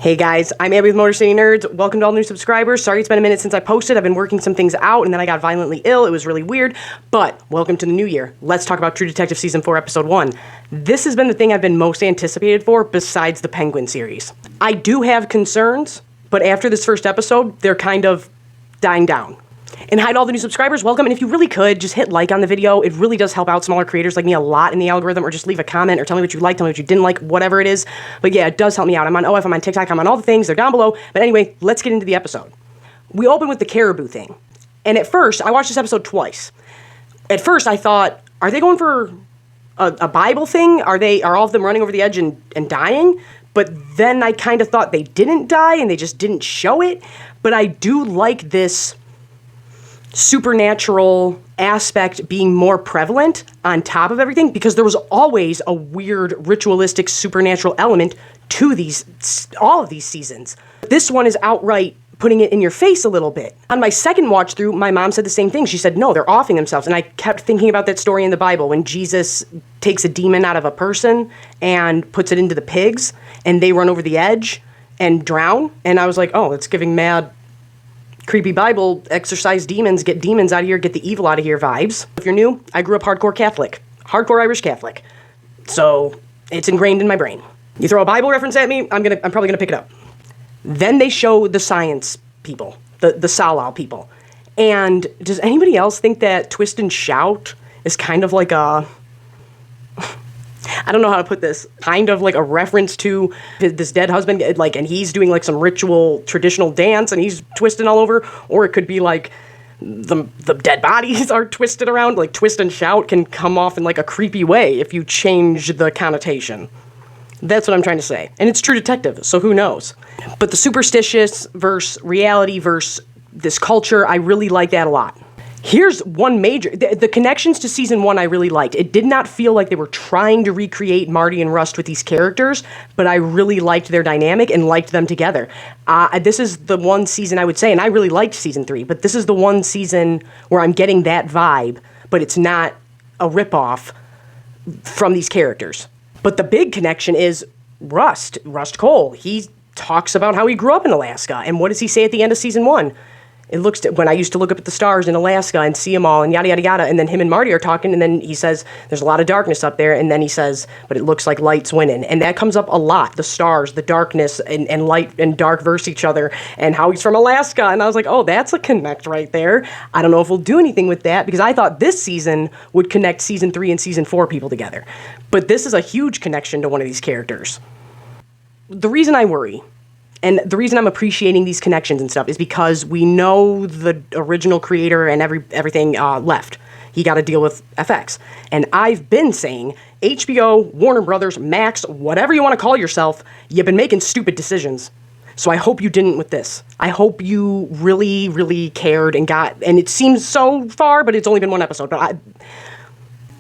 Hey guys, I'm Abby with MotorCityNerds. Welcome to all new subscribers. Sorry it's been a minute since I posted. I've been working some things out and then I got violently ill. It was really weird, but welcome to the new year. Let's talk about True Detective Season 4, Episode 1. This has been the thing I've been most anticipated for besides the Penguin series. I do have concerns, but after this first episode, they're kind of dying down. And hi to all the new subscribers, welcome, and if you really could, just hit like on the video. It really does help out smaller creators like me a lot in the algorithm, or just leave a comment, or tell me what you liked, tell me what you didn't like, whatever it is. But yeah, it does help me out. I'm on OF, I'm on TikTok, I'm on all the things, they're down below. But anyway, let's get into the episode. We open with the caribou thing. And at first, I watched this episode twice. At first, I thought, are they going for a Bible thing? Are all of them running over the edge and dying? But then I kind of thought they didn't die, and they just didn't show it. But I do like this supernatural aspect being more prevalent on top of everything, because there was always a weird ritualistic supernatural element to all of these seasons. This one is outright putting it in your face a little bit. On my second watch through, my mom said the same thing. She said, no, they're offing themselves. And I kept thinking about that story in the Bible when Jesus takes a demon out of a person and puts it into the pigs and they run over the edge and drown. And I was like, oh, it's giving mad creepy Bible, exorcise demons, get demons out of here, get the evil out of here vibes. If you're new, I grew up hardcore Catholic, hardcore Irish Catholic. So it's ingrained in my brain. You throw a Bible reference at me, I'm probably gonna pick it up. Then they show the science people, the Salal people. And does anybody else think that Twist and Shout is kind of like a, I don't know how to put this, kind of like a reference to this dead husband, like, and he's doing like some ritual traditional dance and he's twisting all over? Or it could be like the dead bodies are twisted around, like Twist and Shout can come off in like a creepy way if you change the connotation. That's what I'm trying to say. And it's True Detective, so who knows? But the superstitious versus reality versus this culture, I really like that a lot. Here's one major, the connections to season 1 I really liked. It did not feel like they were trying to recreate Marty and Rust with these characters, but I really liked their dynamic and liked them together. This is the one season I would say, and I really liked season 3, but this is the one season where I'm getting that vibe, but it's not a ripoff from these characters. But the big connection is Rust Cohle. He talks about how he grew up in Alaska, and what does he say at the end of season 1? It looks when I used to look up at the stars in Alaska and see them all and yada, yada, yada. And then him and Marty are talking and then he says, there's a lot of darkness up there. And then he says, but it looks like light's winning. And that comes up a lot. The stars, the darkness and light and dark versus each other and how he's from Alaska. And I was like, oh, that's a connect right there. I don't know if we'll do anything with that because I thought this season would connect season 3 and season 4 people together. But this is a huge connection to one of these characters. The reason I worry, and the reason I'm appreciating these connections and stuff is because we know the original creator and everything left. He got to deal with FX. And I've been saying, HBO, Warner Brothers, Max, whatever you want to call yourself, you've been making stupid decisions. So I hope you didn't with this. I hope you really, really cared and it seems so far, but it's only been one episode. But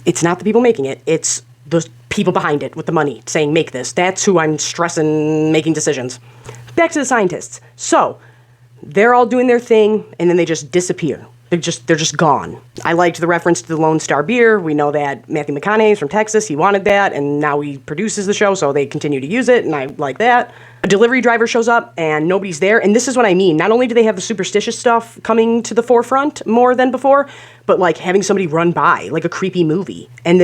it's not the people making it. It's the people behind it with the money saying, make this. That's who I'm stressing making decisions. Back to the scientists. So, they're all doing their thing, and then they just disappear. They're just gone. I liked the reference to the Lone Star beer. We know that Matthew McConaughey is from Texas. He wanted that, and now he produces the show, so they continue to use it, and I like that. A delivery driver shows up, and nobody's there, and this is what I mean. Not only do they have the superstitious stuff coming to the forefront more than before, but like having somebody run by, like a creepy movie, and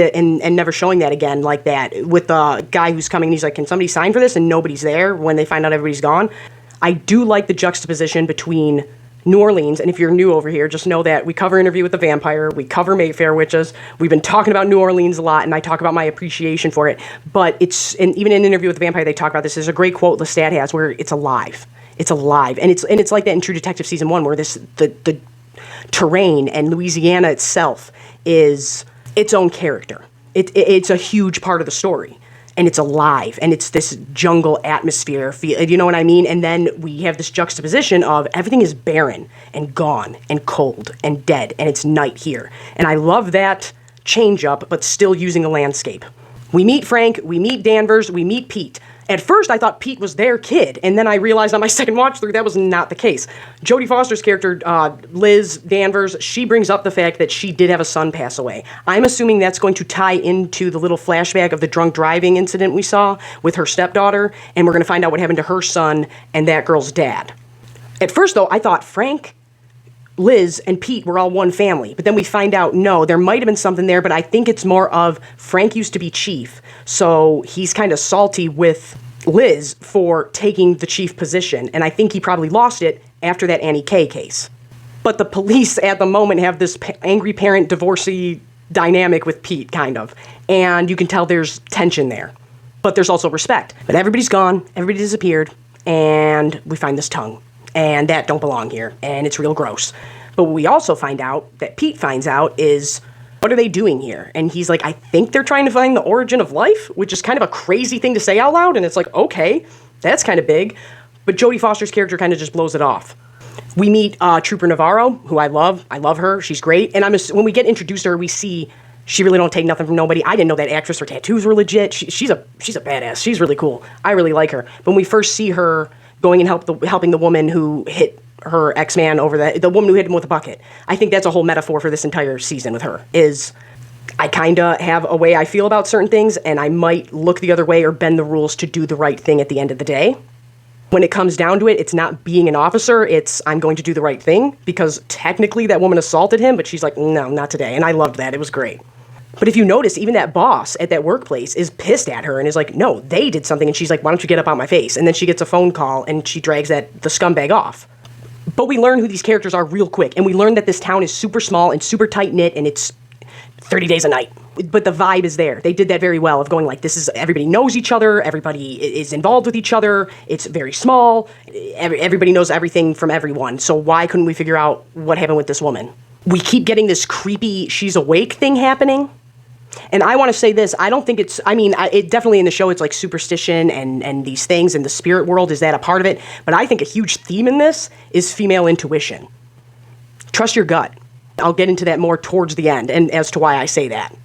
never showing that again like that, with the guy who's coming, and he's like, can somebody sign for this? And nobody's there when they find out everybody's gone. I do like the juxtaposition between New Orleans, and if you're new over here, just know that we cover Interview with the Vampire, we cover Mayfair Witches, we've been talking about New Orleans a lot, and I talk about my appreciation for it, but and even in Interview with the Vampire, they talk about this. There's a great quote Lestat has where it's alive. It's alive, and it's like that in True Detective Season 1, where the terrain and Louisiana itself is its own character. It's a huge part of the story. And it's alive, and it's this jungle atmosphere, you know what I mean? And then we have this juxtaposition of everything is barren and gone and cold and dead, and it's night here. And I love that change up, but still using the landscape. We meet Frank, we meet Danvers, we meet Pete, At first, I thought Pete was their kid, and then I realized on my second watch through that was not the case. Jodie Foster's character, Liz Danvers, she brings up the fact that she did have a son pass away. I'm assuming that's going to tie into the little flashback of the drunk driving incident we saw with her stepdaughter, and we're going to find out what happened to her son and that girl's dad. At first, though, I thought Frank, Liz, and Pete were all one family. But then we find out, no, there might have been something there, but I think it's more of Frank used to be chief, so he's kind of salty with Liz for taking the chief position, and I think he probably lost it after that Annie K case. But the police at the moment have this angry parent divorcee dynamic with Pete, kind of, and you can tell there's tension there. But there's also respect. But everybody's gone, everybody disappeared, and we find this tongue. And that don't belong here, and it's real gross. But what we also find out, that Pete finds out, is what are they doing here? And he's like, I think they're trying to find the origin of life, which is kind of a crazy thing to say out loud, and it's like, okay, that's kind of big. But Jodie Foster's character kind of just blows it off. We meet Trooper Navarro, who I love. I love her. She's great. And when we get introduced to her, we see she really don't take nothing from nobody. I didn't know that actress. Her tattoos were legit. She's a badass. She's really cool. I really like her. But when we first see her going and helping the woman who hit her ex-man over the woman who hit him with a bucket. I think that's a whole metaphor for this entire season with her, is I kind of have a way I feel about certain things, and I might look the other way or bend the rules to do the right thing at the end of the day. When it comes down to it, it's not being an officer, it's I'm going to do the right thing, because technically that woman assaulted him, but she's like, no, not today, and I loved that. It was great. But if you notice, even that boss at that workplace is pissed at her and is like, no, they did something. And she's like, why don't you get up on my face? And then she gets a phone call and she drags the scumbag off. But we learn who these characters are real quick. And we learn that this town is super small and super tight-knit and it's 30 days a night. But the vibe is there. They did that very well of going like, everybody knows each other. Everybody is involved with each other. It's very small. Everybody knows everything from everyone. So why couldn't we figure out what happened with this woman? We keep getting this creepy she's awake thing happening. And I want to say this, I don't think it definitely in the show it's like superstition and these things, and the spirit world, is that a part of it? But I think a huge theme in this is female intuition. Trust your gut. I'll get into that more towards the end, and as to why I say that.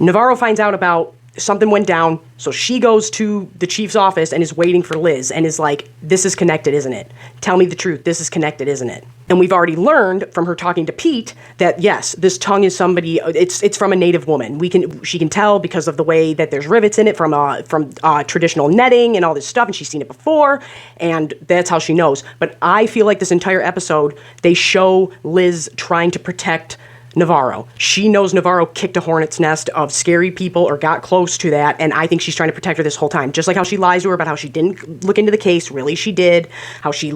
Navarro finds out about something went down, so she goes to the chief's office and is waiting for Liz and is like, this is connected, isn't it? Tell me the truth, this is connected, isn't it? And we've already learned from her talking to Pete that yes, this tongue is somebody, it's from a native woman. She can tell because of the way that there's rivets in it from traditional netting and all this stuff, and she's seen it before, and that's how she knows. But I feel like this entire episode, they show Liz trying to protect Navarro. She knows Navarro kicked a hornet's nest of scary people or got close to that, and I think she's trying to protect her this whole time. Just like how she lies to her about how she didn't look into the case, really she did, how she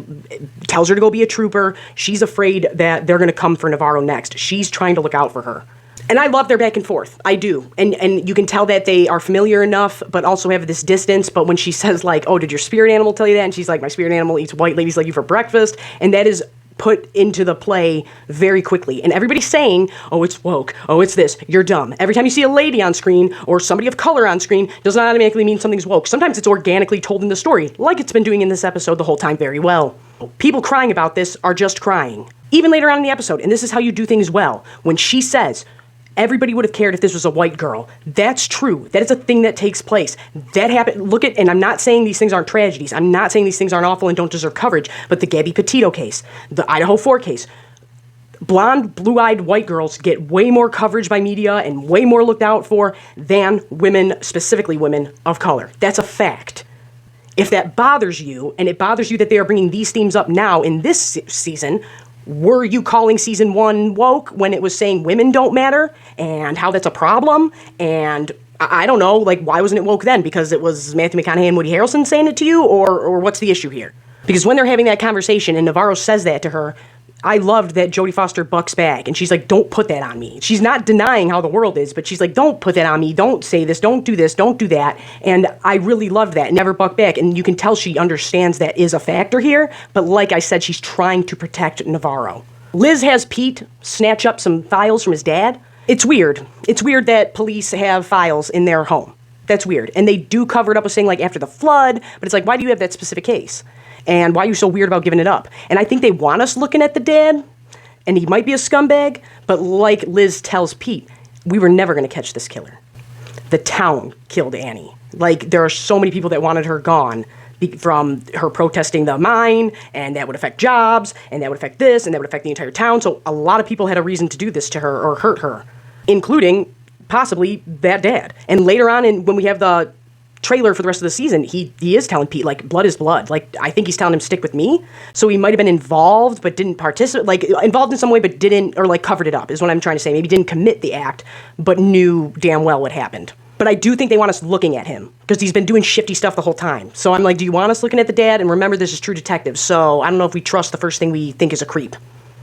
tells her to go be a trooper. She's afraid that they're going to come for Navarro next. She's trying to look out for her. And I love their back and forth. I do. And you can tell that they are familiar enough, but also have this distance. But when she says, like, oh, did your spirit animal tell you that? And she's like, my spirit animal eats white ladies like you for breakfast. And that is put into the play very quickly. And everybody's saying, oh, it's woke, oh, it's this, you're dumb. Every time you see a lady on screen or somebody of color on screen, does not automatically mean something's woke. Sometimes it's organically told in the story, like it's been doing in this episode the whole time very well. People crying about this are just crying. Even later on in the episode, and this is how you do things well, when she says, everybody would have cared if this was a white girl. That's true. That is a thing that takes place. That happened. Look at, and I'm not saying these things aren't tragedies. I'm not saying these things aren't awful and don't deserve coverage, but the Gabby Petito case, the Idaho 4 case, blonde, blue-eyed white girls get way more coverage by media and way more looked out for than women, specifically women of color. That's a fact. If that bothers you, and it bothers you that they are bringing these themes up now in this season, were you calling season 1 woke when it was saying women don't matter and how that's a problem? And I don't know, like, why wasn't it woke then? Because it was Matthew McConaughey and Woody Harrelson saying it to you? Or what's the issue here? Because when they're having that conversation and Navarro says that to her, I loved that Jodie Foster bucks back, and she's like, don't put that on me. She's not denying how the world is, but she's like, don't put that on me, don't say this, don't do that, and I really loved that, never buck back, and you can tell she understands that is a factor here, but like I said, she's trying to protect Navarro. Liz has Pete snatch up some files from his dad. It's weird. It's weird that police have files in their home. That's weird, and they do cover it up with saying, like, after the flood, but it's like, why do you have that specific case? And why are you so weird about giving it up? And I think they want us looking at the dad, and he might be a scumbag, but like Liz tells Pete, we were never going to catch this killer. The town killed Annie. Like, there are so many people that wanted her gone from her protesting the mine, and that would affect jobs, and that would affect this, and that would affect the entire town. So a lot of people had a reason to do this to her or hurt her, including possibly that dad. And later on, when we have the trailer for the rest of the season, he is telling Pete, like, blood is blood. Like, I think he's telling him, stick with me. So he might have been involved, but didn't participate, like, involved in some way, but didn't, or like covered it up, is what I'm trying to say. Maybe didn't commit the act, but knew damn well what happened. But I do think they want us looking at him, because he's been doing shifty stuff the whole time. So I'm like, do you want us looking at the dad? And remember, this is True Detective, so I don't know if we trust the first thing we think is a creep.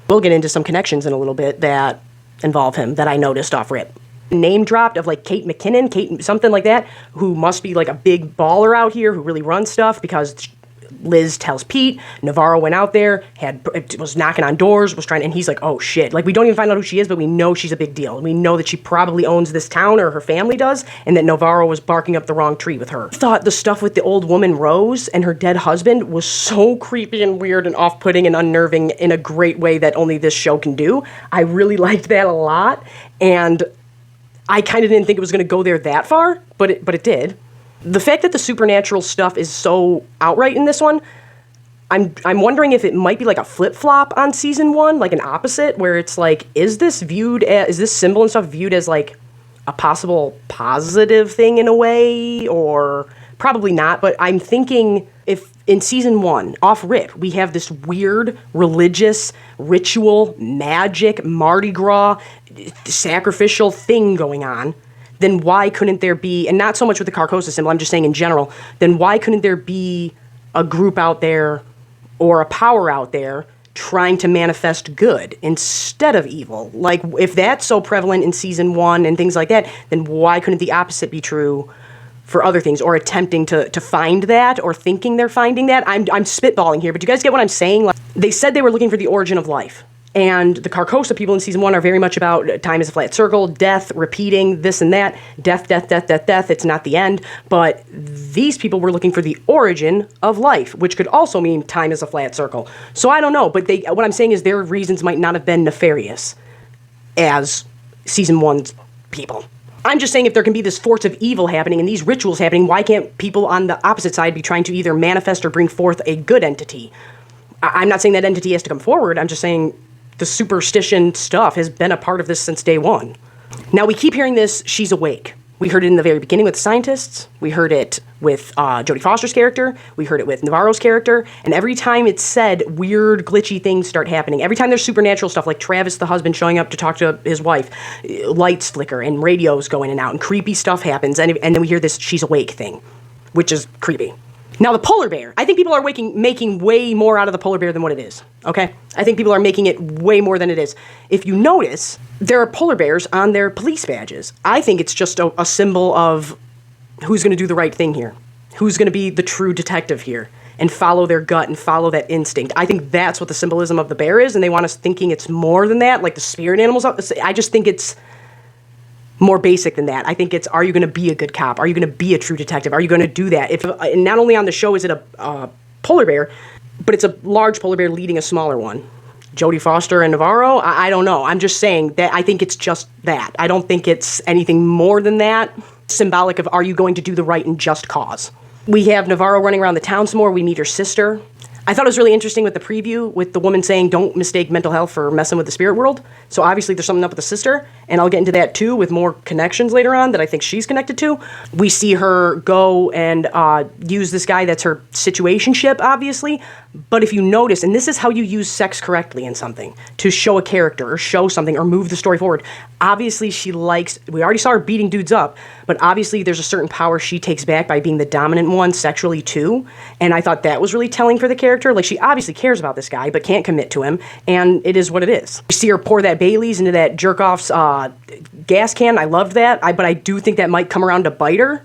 We'll get into some connections in a little bit that involve him that I noticed off rip. Name dropped of like Kate McKinnon, Kate something like that, who must be like a big baller out here who really runs stuff, because Liz tells Pete, Navarro went out there, was knocking on doors, was trying, and he's like, oh shit. Like, we don't even find out who she is, but we know she's a big deal. We know that she probably owns this town, or her family does, and that Navarro was barking up the wrong tree with her. I thought the stuff with the old woman Rose and her dead husband was so creepy and weird and off-putting and unnerving in a great way that only this show can do. I really liked that a lot, and I kind of didn't think it was going to go there that far, but it did. The fact that the supernatural stuff is so outright in this one, I'm wondering if it might be like a flip-flop on season 1, like an opposite, where it's like, is this symbol and stuff viewed as like a possible positive thing in a way, or probably not, but I'm thinking if in season 1, off rip, we have this weird religious ritual, magic, Mardi Gras, sacrificial thing going on, then why couldn't there be, and not so much with the CARCOSA symbol, I'm just saying in general, then why couldn't there be a group out there or a power out there trying to manifest good instead of evil? Like, if that's so prevalent in season 1 and things like that, then why couldn't the opposite be true for other things, or attempting to find that, or thinking they're finding that? I'm spitballing here, but do you guys get what I'm saying? Like, they said they were looking for the origin of life. And the CARCOSA people in season 1 are very much about time is a flat circle, death, repeating, this and that, death, death, death, death, death, it's not the end. But these people were looking for the origin of life, which could also mean time is a flat circle. So I don't know, but what I'm saying is their reasons might not have been nefarious as season 1's people. I'm just saying, if there can be this force of evil happening and these rituals happening, why can't people on the opposite side be trying to either manifest or bring forth a good entity? I'm not saying that entity has to come forward, I'm just saying the superstition stuff has been a part of this since day 1. Now, we keep hearing this, she's awake. We heard it in the very beginning with the scientists. We heard it with Jodie Foster's character. We heard it with Navarro's character. And every time it's said, weird, glitchy things start happening. Every time there's supernatural stuff, like Travis, the husband, showing up to talk to his wife, lights flicker and radios go in and out, and creepy stuff happens. And then we hear this she's awake thing, which is creepy. Now, the polar bear. I think people are making way more out of the polar bear than what it is, okay? I think people are making it way more than it is. If you notice, there are polar bears on their police badges. I think it's just a symbol of who's going to do the right thing here, who's going to be the true detective here, and follow their gut and follow that instinct. I think that's what the symbolism of the bear is, and they want us thinking it's more than that, like the spirit animals. I just think it's more basic than that. I think it's, are you going to be a good cop? Are you going to be a true detective? Are you going to do that? If not only on the show is it a polar bear, but it's a large polar bear leading a smaller one. Jodie Foster and Navarro, I don't know. I'm just saying that I think it's just that. I don't think it's anything more than that. Symbolic of, are you going to do the right and just cause? We have Navarro running around the town some more. We meet her sister. I thought it was really interesting with the preview, with the woman saying, don't mistake mental health for messing with the spirit world. So obviously there's something up with the sister, and I'll get into that too with more connections later on that I think she's connected to. We see her go and use this guy that's her situationship, obviously. But if you notice, and this is how you use sex correctly in something, to show a character or show something or move the story forward. Obviously she likes, we already saw her beating dudes up, but obviously there's a certain power she takes back by being the dominant one sexually too. And I thought that was really telling for the character. Like, she obviously cares about this guy, but can't commit to him, and it is what it is. We see her pour that Bailey's into that jerk-off's gas can. I loved that, but I do think that might come around to bite her.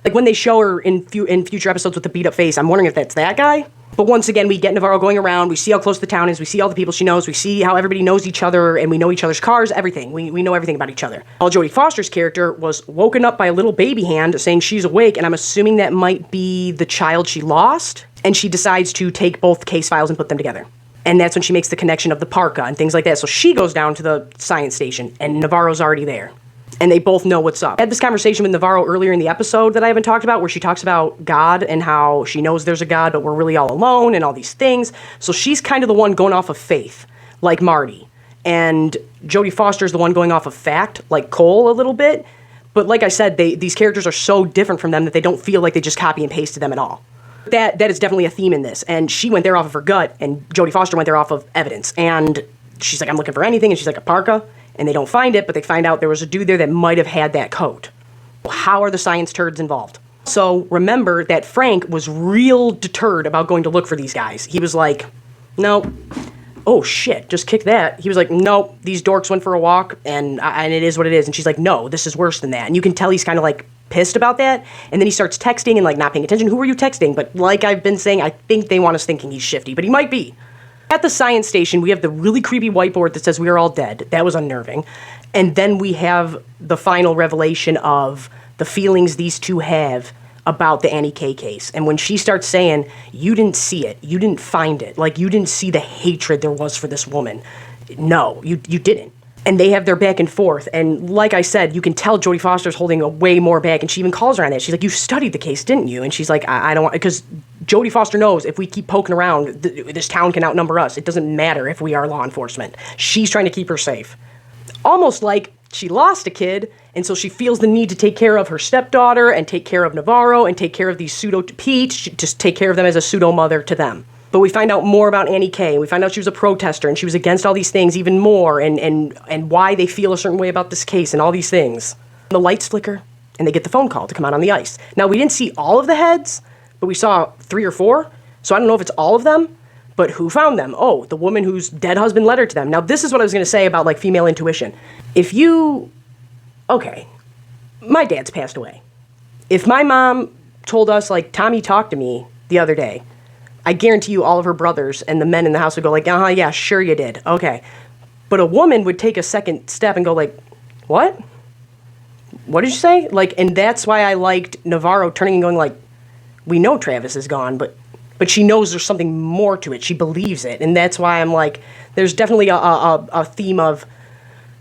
Like, when they show her in future episodes with the beat-up face, I'm wondering if that's that guy. But once again, we get Navarro going around, we see how close the town is, we see all the people she knows, we see how everybody knows each other, and we know each other's cars, everything. We know everything about each other. While Jodie Foster's character was woken up by a little baby hand saying she's awake, and I'm assuming that might be the child she lost, and she decides to take both case files and put them together. And that's when she makes the connection of the parka and things like that. So she goes down to the science station, and Navarro's already there. And they both know what's up. I had this conversation with Navarro earlier in the episode that I haven't talked about, where she talks about God and how she knows there's a God, but we're really all alone and all these things. So she's kind of the one going off of faith, like Marty. And Jodie Foster's the one going off of fact, like Cole a little bit. But like I said, these characters are so different from them that they don't feel like they just copy and pasted them at all. That is definitely a theme in this. And she went there off of her gut, and Jodie Foster went there off of evidence. And she's like, I'm looking for anything. And she's like, a parka. And they don't find it, but they find out there was a dude there that might have had that coat. How are the science turds involved? So remember that Frank was real deterred about going to look for these guys. He was like, no. Oh shit, just kick that. He was like, nope, these dorks went for a walk, and it is what it is. And she's like, no, this is worse than that. And you can tell he's kind of like pissed about that. And then he starts texting and like not paying attention. Who are you texting? But like I've been saying, I think they want us thinking he's shifty, but he might be. At the science station, we have the really creepy whiteboard that says we are all dead. That was unnerving. And then we have the final revelation of the feelings these two have about the Annie K case. And when she starts saying, you didn't see it, you didn't find it, like you didn't see the hatred there was for this woman. No, you didn't. And they have their back and forth. And like I said, you can tell Jodie Foster's holding a way more back. And she even calls her on that. She's like, you studied the case, didn't you? And she's like, I don't want, because Jodie Foster knows if we keep poking around, this town can outnumber us. It doesn't matter if we are law enforcement. She's trying to keep her safe. Almost like she lost a kid, and so she feels the need to take care of her stepdaughter and take care of Navarro and take care of these Pete, just take care of them as a pseudo-mother to them. But we find out more about Annie K. We find out she was a protester and she was against all these things even more, and why they feel a certain way about this case and all these things. The lights flicker and they get the phone call to come out on the ice. Now, we didn't see all of the heads, but we saw 3 or 4. So I don't know if it's all of them, but who found them? Oh, the woman whose dead husband led her to them. Now, this is what I was going to say about like female intuition. Okay, my dad's passed away. If my mom told us like, Tommy talked to me the other day, I guarantee you all of her brothers and the men in the house would go like, yeah, sure you did. Okay. But a woman would take a second step and go like, what? What did you say? Like, and that's why I liked Navarro turning and going like, we know Travis is gone, but she knows there's something more to it. She believes it. And that's why I'm like, there's definitely a theme of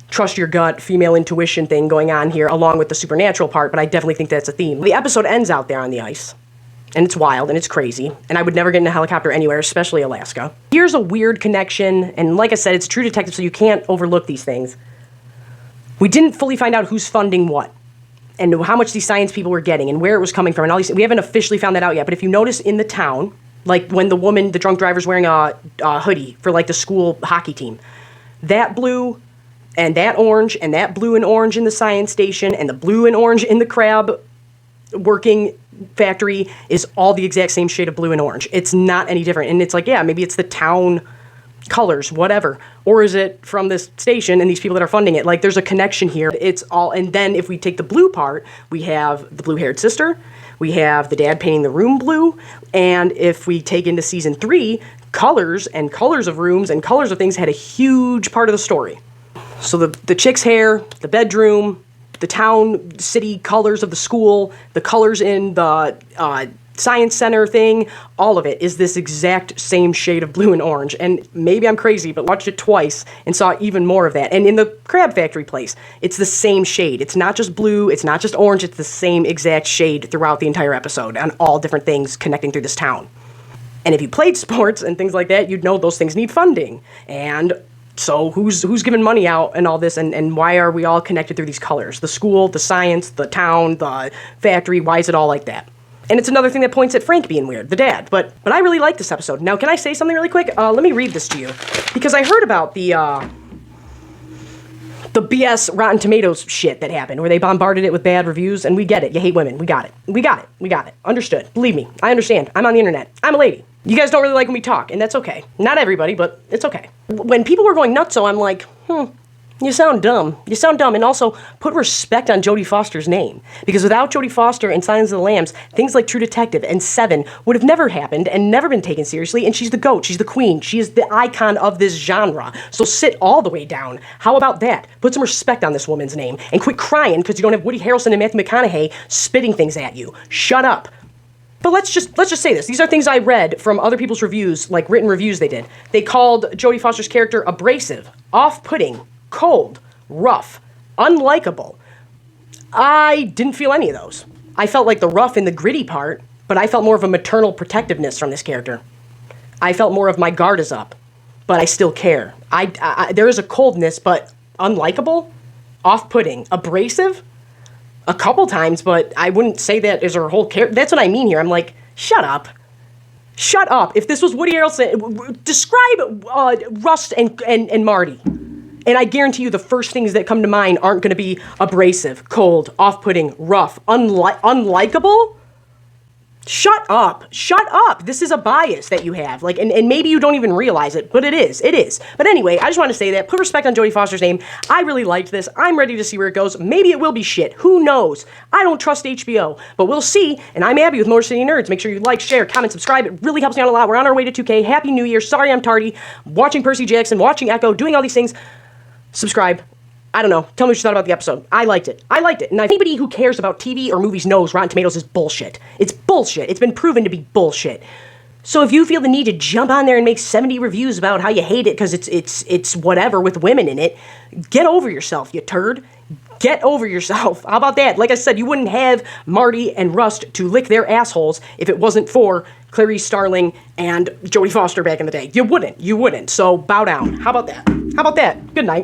trust your gut, female intuition thing going on here, along with the supernatural part, but I definitely think that's a theme. The episode ends out there on the ice. And it's wild, and it's crazy, and I would never get in a helicopter anywhere, especially Alaska. Here's a weird connection, and like I said, it's True Detective, so you can't overlook these things. We didn't fully find out who's funding what, and how much these science people were getting, and where it was coming from, and all these things. We haven't officially found that out yet, but if you notice in the town, like when the drunk driver's wearing a hoodie for like the school hockey team, that blue, and that orange, and that blue and orange in the science station, and the blue and orange in the crab working factory is all the exact same shade of blue and orange. It's not any different. And it's like, yeah, maybe it's the town colors, whatever. Or is it from this station and these people that are funding it? Like, there's a connection here. It's all, and then if we take the blue part, we have the blue-haired sister, we have the dad painting the room blue, and if we take into season 3, colors and colors of rooms and colors of things had a huge part of the story. So the chick's hair, the bedroom, the town, city colors of the school, the colors in the science center thing, all of it is this exact same shade of blue and orange. And maybe I'm crazy, but watched it twice and saw even more of that. And in the crab factory place, it's the same shade. It's not just blue, it's not just orange, it's the same exact shade throughout the entire episode on all different things connecting through this town. And if you played sports and things like that, you'd know those things need funding. And so who's giving money out and all this, and why are we all connected through these colors? The school, the science, the town, the factory, why is it all like that? And it's another thing that points at Frank being weird, the dad. But I really like this episode. Now, can I say something really quick? Let me read this to you. Because I heard about the BS Rotten Tomatoes shit that happened, where they bombarded it with bad reviews, and we get it. You hate women. We got it. We got it. Understood. Believe me. I understand. I'm on the internet. I'm a lady. You guys don't really like when we talk, and that's okay. Not everybody, but it's okay. When people were going nuts, so I'm like, you sound dumb. You sound dumb, and also put respect on Jodie Foster's name. Because without Jodie Foster and Silence of the Lambs, things like True Detective and Seven would have never happened and never been taken seriously, and she's the GOAT, she's the queen, she is the icon of this genre. So sit all the way down. How about that? Put some respect on this woman's name, and quit crying because you don't have Woody Harrelson and Matthew McConaughey spitting things at you. Shut up. But let's just say this. These are things I read from other people's reviews, like written reviews they did. They called Jodie Foster's character abrasive, off-putting, cold, rough, unlikable, I didn't feel any of those. I felt like the rough and the gritty part, but I felt more of a maternal protectiveness from this character. I felt more of my guard is up, but I still care. There is a coldness, but unlikable, off-putting, abrasive, a couple times, but I wouldn't say that is her whole character. That's what I mean here. I'm like, shut up. Shut up. If this was Woody Harrelson, describe Rust and Marty. And I guarantee you the first things that come to mind aren't going to be abrasive, cold, off-putting, rough, unlikable. Shut up. Shut up. This is a bias that you have. Like, and maybe you don't even realize it, but it is. It is. But anyway, I just want to say that. Put respect on Jodie Foster's name. I really liked this. I'm ready to see where it goes. Maybe it will be shit. Who knows? I don't trust HBO, but we'll see. And I'm Abby with Motor City Nerds. Make sure you like, share, comment, subscribe. It really helps me out a lot. We're on our way to 2K. Happy New Year. Sorry I'm tardy. Watching Percy Jackson, watching Echo, doing all these things. Subscribe. I don't know. Tell me what you thought about the episode. I liked it. I liked it. And anybody who cares about TV or movies knows Rotten Tomatoes is bullshit. It's bullshit. It's been proven to be bullshit. So if you feel the need to jump on there and make 70 reviews about how you hate it because it's whatever with women in it, get over yourself, you turd. Get over yourself. How about that? Like I said, you wouldn't have Marty and Rust to lick their assholes if it wasn't for Clarice Starling and Jodie Foster back in the day. You wouldn't. You wouldn't. So bow down. How about that? How about that? Good night.